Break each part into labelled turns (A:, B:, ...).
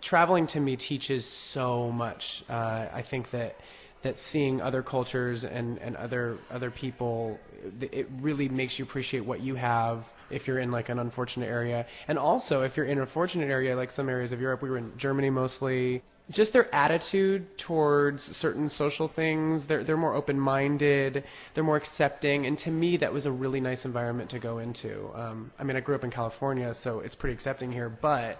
A: traveling to me teaches so much. I think that seeing other cultures and other people, it really makes you appreciate what you have if you're in like an unfortunate area. And also if you're in a fortunate area, like some areas of Europe, we were in Germany mostly, just their attitude towards certain social things, they're more open-minded, they're more accepting, and to me that was a really nice environment to go into. I mean, I grew up in California, so it's pretty accepting here, but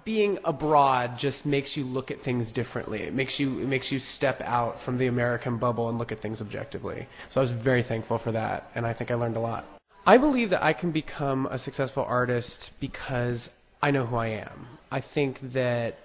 A: being abroad just makes you look at things differently. It makes you step out from the American bubble and look at things objectively. So I was very thankful for that, and I think I learned a lot. I believe that I can become a successful artist because I know who I am. I think that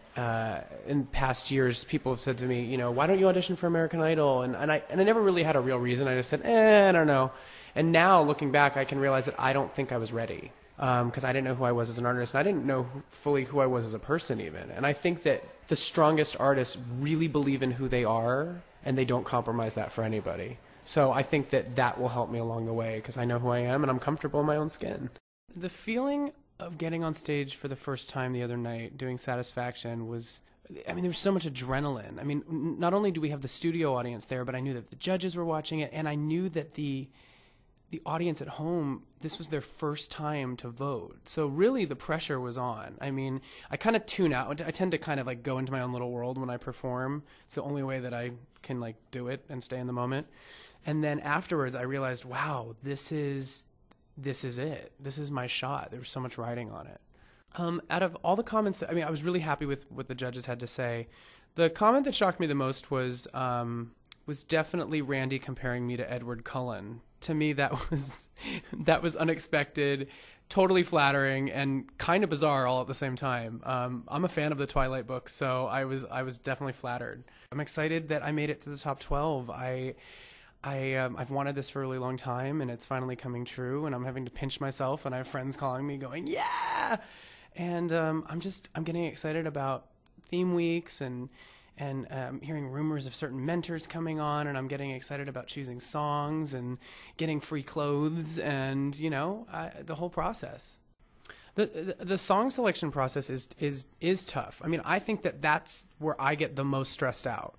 A: in past years, people have said to me, why don't you audition for American Idol? And I never really had a real reason. I just said, I don't know. And now, looking back, I can realize that I don't think I was ready. Because I didn't know who I was as an artist, and I didn't know fully who I was as a person even. And I think that the strongest artists really believe in who they are, and they don't compromise that for anybody. So I think that will help me along the way, because I know who I am, and I'm comfortable in my own skin. The feeling of getting on stage for the first time the other night, doing Satisfaction, was... there was so much adrenaline. Not only do we have the studio audience there, but I knew that the judges were watching it, and I knew that the audience at home, this was their first time to vote. So really the pressure was on. I kind of tune out. I tend to kind of like go into my own little world when I perform. It's the only way that I can like do it and stay in the moment. And then afterwards I realized, wow, this is it. This is my shot. There was so much riding on it. Out of all the comments, I was really happy with what the judges had to say. The comment that shocked me the most was definitely Randy comparing me to Edward Cullen. To me, that was unexpected, totally flattering, and kind of bizarre all at the same time. I'm a fan of the Twilight books, so I was definitely flattered. I'm excited that I made it to the top 12. I've wanted this for a really long time, and it's finally coming true. And I'm having to pinch myself, and I have friends calling me, going, "Yeah!" And I'm getting excited about theme weeks and hearing rumors of certain mentors coming on, and I'm getting excited about choosing songs and getting free clothes and the whole process. The song selection process is tough. I think that's where I get the most stressed out.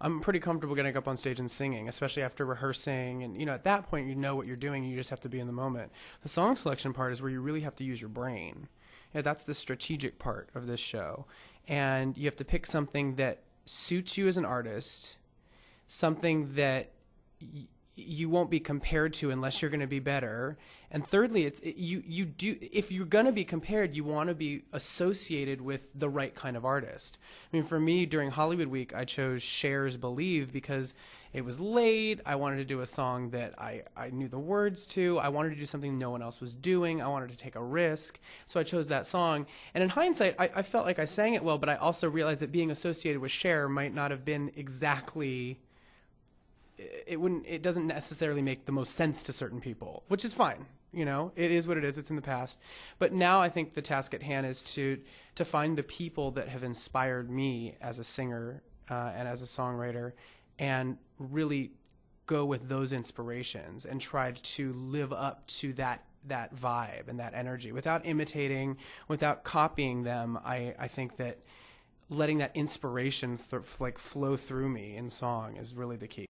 A: I'm pretty comfortable getting up on stage and singing, especially after rehearsing, and at that point you know what you're doing. You just have to be in the moment. The song selection part is where you really have to use your brain. That's the strategic part of this show. And you have to pick something that suits you as an artist, something that you won't be compared to unless you're going to be better. And thirdly, if you're going to be compared, you want to be associated with the right kind of artist. For me, during Hollywood Week, I chose Cher's Believe because it was late. I wanted to do a song that I knew the words to. I wanted to do something no one else was doing. I wanted to take a risk. So I chose that song. And in hindsight, I felt like I sang it well, but I also realized that being associated with Cher might not have been exactly... It doesn't necessarily make the most sense to certain people, which is fine. It is what it is. It's in the past. But now I think the task at hand is to find the people that have inspired me as a singer and as a songwriter, and really go with those inspirations and try to live up to that vibe and that energy without imitating, without copying them. I think that letting that inspiration flow through me in song is really the key.